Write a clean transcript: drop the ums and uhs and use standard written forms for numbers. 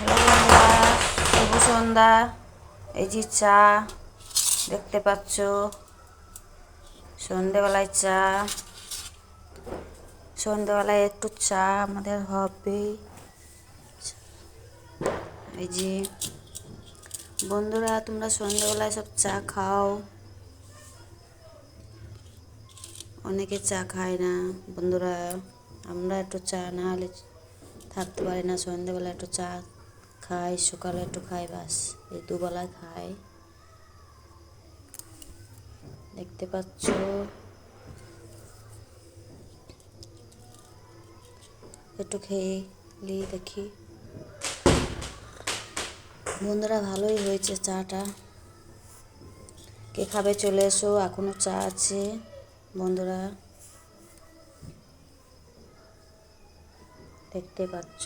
Hello বন্ধুরা, শুভ সন্ধ্যা। এই যে চা দেখতে পাচ্ছ, সন্ধেবেলায় চা। সন্ধেবেলায় একটু চা আমাদের হবে। এই যে বন্ধুরা, তোমরা সন্ধেবেলায় সব চা খাও। অনেকে চা খায় না বন্ধুরা, আমরা একটু চা না হলে থাকতে পারি না। সন্ধেবেলা একটু চা খাই, সকালে একটু খাই, বাস এই দুবেলায় খাই। দেখতে পাচ্ছ, একটু খেয়ে লি দেখি। বন্ধুরা, ভালোই হয়েছে চাটা। কে খাবে চলে এসো, এখনো চা আছে বন্ধুরা, দেখতে পাচ্ছ।